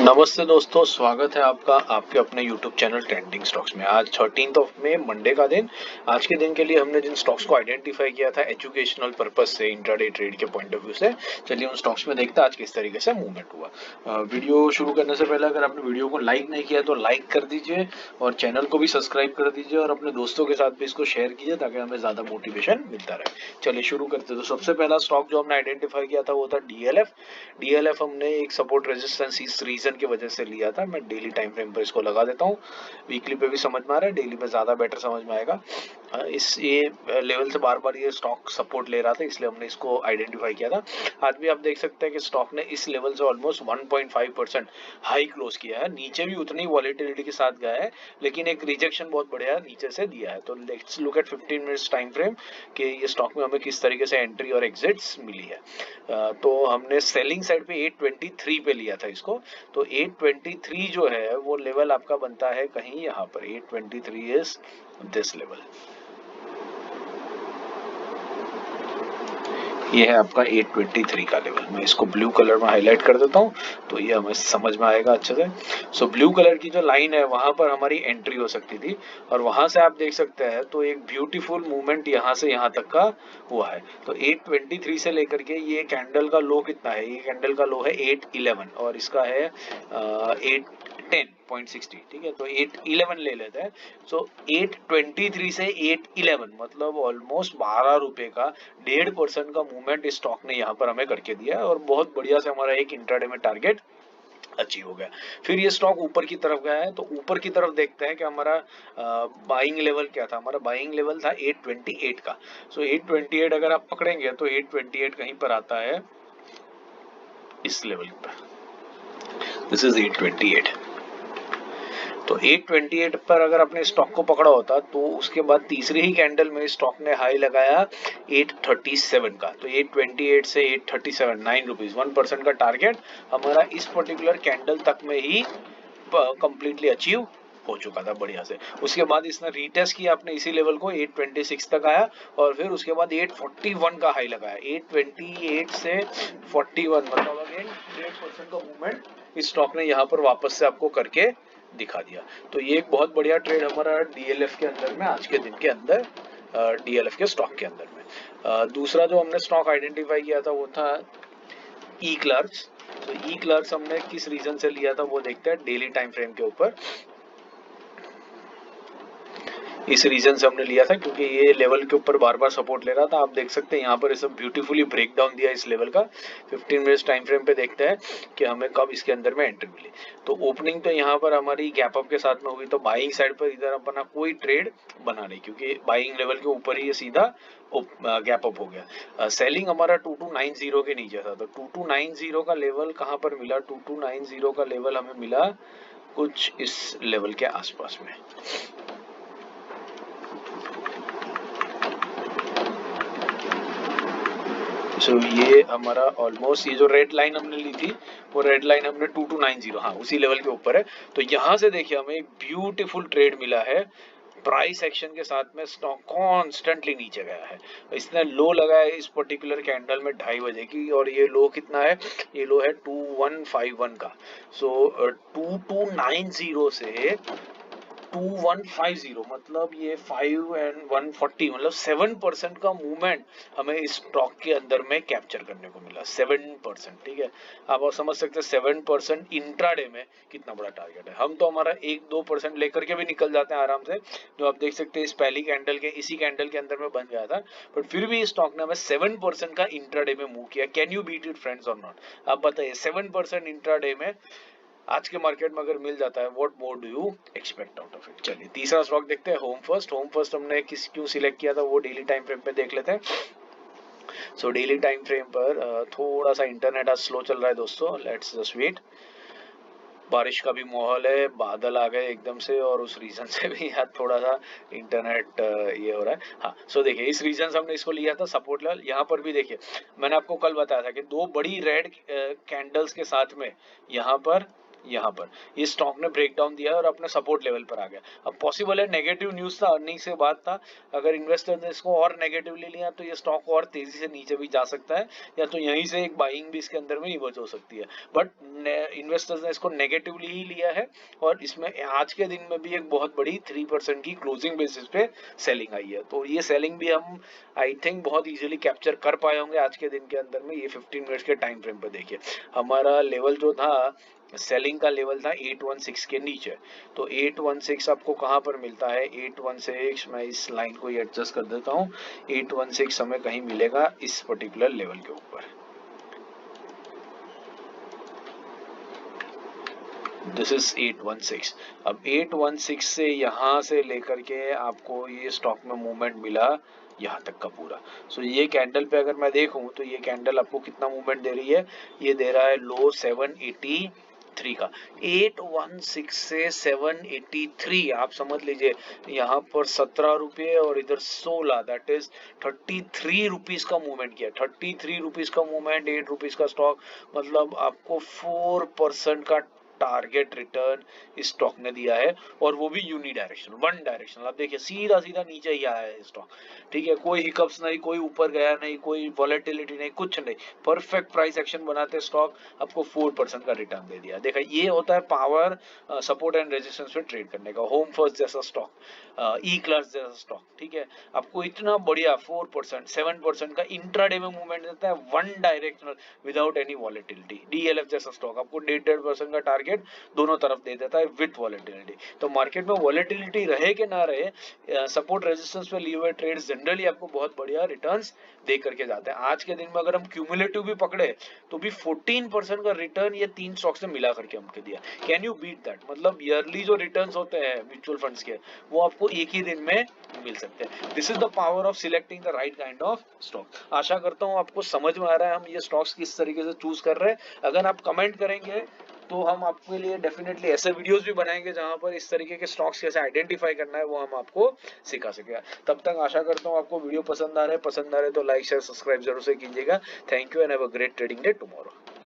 नमस्ते दोस्तों, स्वागत है आपका आपके अपने YouTube चैनल ट्रेंडिंग स्टॉक्स में। आज 13 मई मंडे का दिन। आज के दिन के लिए हमने जिन स्टॉक्स को आइडेंटिफाई किया था एजुकेशनल पर्पस से, इंट्राडे ट्रेड के पॉइंट ऑफ व्यू से, चलिए उन स्टॉक्स में देखते हैं आज किस तरीके से मूवमेंट हुआ। वीडियो शुरू करने से पहले अगर आपने वीडियो को लाइक नहीं किया तो लाइक कर दीजिए और चैनल को भी सब्सक्राइब कर दीजिए और अपने दोस्तों के साथ भी इसको शेयर कीजिए ताकि हमें ज्यादा मोटिवेशन मिलता रहे। चलिए शुरू करते हैं। तो सबसे पहला स्टॉक जो हमने आइडेंटिफाई किया था वो था डीएलएफ। डीएलएफ हमने एक सपोर्ट रेजिस्टेंस इस रीजन की वजह से लिया था। मैं डेली टाइम फ्रेम पर इसको लगा देता हूँ, वीकली पे भी समझ में आ रहा है, डेली में ज्यादा बेटर समझ में आएगा। इस ये लेवल से बार बार ये स्टॉक सपोर्ट ले रहा था, इसलिए हमने इसको आइडेंटिफाई किया था। आज भी आप देख सकते हैं कि स्टॉक ने इस लेवल से ऑलमोस्ट 1.5% हाई क्लोज किया है। नीचे भी उतनी वॉलेटिलिटी के साथ गया है, लेकिन एक रिजेक्शन बहुत बढ़िया नीचे से दिया है। तो let's look at 15 minutes time frame कि ये स्टॉक में हमें किस तरीके से एंट्री और एग्जिट्स मिली है। तो हमने सेलिंग साइड पे 823 पे लिया था इसको। तो 823 जो है वो लेवल आपका बनता है कहीं यहाँ पर। 823 इज दिस लेवल। ये है आपका 823 का लेवल। मैं इसको ब्लू कलर में हाईलाइट कर देता हूँ तो ये हमें समझ में आएगा अच्छे से। सो ब्लू कलर की जो लाइन है वहां पर हमारी एंट्री हो सकती थी और वहां से आप देख सकते हैं तो एक ब्यूटीफुल मूवमेंट यहाँ से यहाँ तक का हुआ है। तो 823 से लेकर के ये कैंडल का लो कितना है, ये कैंडल का लो है 811 और इसका है 810.60। ठीक है, तो 811 ले लेते हैं। सो 823 से 811 मतलब ऑलमोस्ट 12 रुपए का 1.5% का मूवमेंट इस स्टॉक ने यहाँ पर हमें करके दिया है और बहुत बढ़िया से हमारा एक इंट्राडे में टारगेट अचीव हो गया। फिर ये स्टॉक ऊपर की तरफ गया है, तो ऊपर की तरफ देखते हैं कि हमारा बाइंग लेवल क्या था। हमारा बाइंग लेवल था 828 का। सो 828 अगर आप पकड़ेंगे तो 828 कहीं पर आता है इस लेवल पर। This is 828। तो 828 पर अगर अपने स्टॉक को पकड़ा होता तो उसके बाद तीसरी ही कैंडल में स्टॉक ने हाई लगाया 837 का। तो 828 से 837 9 रुपीज 1% का टारगेट हमारा इस पर्टिकुलर कैंडल तक में ही कंप्लीटली अचीव हो चुका था बढ़िया से। उसके बाद इसने रीटेस्ट किया अपने इसी लेवल को, 826 तक आया और फिर उसके बाद 841 का हाई लगाया। 828 से 41 मतलब अगेन 1% का मूवमेंट इस स्टॉक ने यहाँ पर वापस से आपको करके दिखा दिया। तो ये एक बहुत बढ़िया ट्रेड हमारा डीएलएफ के अंदर में आज के दिन के अंदर, डीएलएफ के स्टॉक के अंदर में। दूसरा जो हमने स्टॉक आइडेंटिफाई किया था वो था ई क्लर्क्स। तो ई क्लर्क्स हमने किस रीजन से लिया था वो देखते हैं डेली टाइम फ्रेम के ऊपर। इस रीजन से हमने लिया था क्योंकि ये लेवल के ऊपर बार बार सपोर्ट ले रहा था। आप देख सकते हैं यहाँ पर इसे ब्यूटीफुली ब्रेक डाउन दिया इस लेवल का। 15 मिनट्स टाइम फ्रेम पे देखते हैं कि हमें कब इसके अंदर में एंट्री मिली। तो ओपनिंग तो यहाँ पर हमारी गैप अप के साथ में हुई, तो बाइंग साइड पर इधर अपना कोई ट्रेड बना नहीं क्योंकि बाइंग लेवल के ऊपर ही ये सीधा गैप अप हो गया। सेलिंग हमारा 2290 के नीचे था। तो 2290 का लेवल कहाँ पर मिला, 2290 का लेवल हमें मिला कुछ इस लेवल के आसपास में। सो ये हमारा ऑलमोस्ट ये जो रेड लाइन हमने ली थी वो रेड लाइन हमने 2290 हाँ उसी लेवल के ऊपर है। तो यहाँ से देखिए हमें एक ब्यूटीफुल ट्रेड मिला है। प्राइस एक्शन के साथ में स्टॉक कॉन्स्टेंटली नीचे गया है। इसने लो लगाया इस पर्टिकुलर कैंडल में 2:30 बजे की और ये लो कितना है, ये लो है 2151 का। सो 2290 से 2150 मतलब ये 5 एंड 140 मतलब 7% का मूवमेंट हमें इस स्टॉक के अंदर में कैप्चर करने को मिला। 7%। ठीक है, आप समझ सकते हैं 7% इंट्राडे में कितना बड़ा टारगेट है। हम तो हमारा 1-2% लेकर के भी निकल जाते हैं आराम से, जो आप देख सकते हैं इस पहली कैंडल के इसी कैंडल के अंदर में बन गया था। बट फिर भी इस स्टॉक ने हमें 7% का इंट्राडे में मूव किया। Can you beat it friends और नॉट? आप बताइए 7% इंट्राडे में आज के मार्केट में अगर मिल जाता है, what more do you expect out of it. चलिए तीसरा स्टॉक देखते हैं, होम फर्स्ट। होम फर्स्ट हमने किस क्यों सिलेक्ट किया था वो डेली टाइम फ्रेम पे देख लेते हैं। सो डेली टाइम फ्रेम पर थोड़ा सा इंटरनेट आज स्लो चल रहा है दोस्तों, लेट्स जस्ट वेट। बारिश का भी माहौल है, बादल आ गए एकदम से और उस रीजन से भी यार थोड़ा सा इंटरनेट ये हो रहा है। हाँ सो देखिए इस रीजन से हमने इसको लिया था सपोर्ट लेवल। यहाँ पर भी देखिए मैंने आपको कल बताया था कि दो बड़ी रेड कैंडल्स के साथ में यहाँ पर यहाँ पर ये स्टॉक ने ब्रेक डाउन दिया और अपने सपोर्ट लेवल पर आ गया। अब पॉसिबल है नेगेटिव न्यूज था, अर्निंग से बात था, अगर इन्वेस्टर ने इसको और नेगेटिवली लिया तो ये स्टॉक और तेजी से नीचे भी जा सकता है, या तो यहीं से एक बाइंग भी इसके अंदर में इमर्ज हो सकती है। बट इन्वेस्टर्स ने इसको नेगेटिवली ही लिया है और इसमें आज के दिन में भी एक बहुत बड़ी 3% की क्लोजिंग बेसिस पे सेलिंग आई है। तो ये सेलिंग भी हम आई थिंक बहुत इजीली कैप्चर कर पाए होंगे आज के दिन के अंदर में। ये 15 मिनट्स के टाइम फ्रेम पर देखिए, हमारा लेवल जो था सेलिंग का लेवल था 816 के नीचे। तो 816 आपको कहां पर मिलता है? 816 मैं इस लाइन को ही एडजस्ट कर देता हूं, 816 हमें कहीं मिलेगा इस पर्टिकुलर लेवल के ऊपर। This is 816। अब 816 से यहां से लेकर के आपको ये स्टॉक में मूवमेंट मिला यहाँ तक का पूरा। सो ये कैंडल पे अगर मैं देखूं तो ये कैंडल आपको कितना मूवमेंट दे रही है? ये दे रहा है लो 783 का। 816 से 783 आप समझ लीजिए, यहाँ पर 17 रुपये और इधर 16, दैट इज 33 रुपीज का मूवमेंट किया। 33 रुपीज का मूवमेंट, 8 रुपीज का स्टॉक, मतलब आपको 4% का टारगेट रिटर्न इस स्टॉक ने दिया है, और वो भी यूनी डायरेक्शन, वन डायरेक्शनल। आप देखिए सीधा सीधा नीचे ही आया है स्टॉक, ठीक है, कोई हिकअप्स नहीं, कोई ऊपर गया नहीं, कोई वॉलेटिलिटी नहीं, कुछ नहीं, परफेक्ट प्राइस एक्शन बनाते स्टॉक आपको 4% का रिटर्न दे दिया। देखा, ये होता है पावर सपोर्ट एंड रेजिस्टेंस पे ट्रेड करने का। होम फर्स्ट जैसा स्टॉक, ई क्लास जैसा स्टॉक, ठीक है, आपको इतना बढ़िया 4% 7% का इंट्राडे में मूवमेंट देता है, one directional without any volatility. DLF जैसा स्टॉक आपको 1.5% का टारगेट दोनों तरफ दे देता है विथ वॉलेटिलिटी। तो मार्केट में वॉलेटिलिटी रहे कि ना रहे, सपोर्ट रेजिस्टेंस पे लिए हुए ट्रेड्स जनरली आपको बहुत बढ़िया रिटर्न्स दे करके जाते हैं। आज के दिन में अगर हम क्यूमुलेटिव भी पकड़े तो भी 14% का रिटर्न ये 3 स्टॉक से मिला करके हमको दिया। Can you beat that? मतलब ईयरली जो रिटर्न्स होते हैं म्यूचुअल फंड्स के, वो आपको एक ही दिन में मिल सकते हैं। This is the power of selecting the right kind of stock. आशा करता हूं आपको समझ में आ रहा है हम ये स्टॉक्स किस तरीके से चूज कर रहे हैं। अगर आप कमेंट करेंगे तो हम आपके लिए डेफिनेटली ऐसे वीडियोस भी बनाएंगे जहां पर इस तरीके के स्टॉक्स कैसे आइडेंटिफाई करना है वो हम आपको सिखा सकेगा। तब तक आशा करता हूं आपको वीडियो पसंद आ रहे तो लाइक शेयर सब्सक्राइब जरूर से कीजिएगा। Thank you and have a great trading day tomorrow.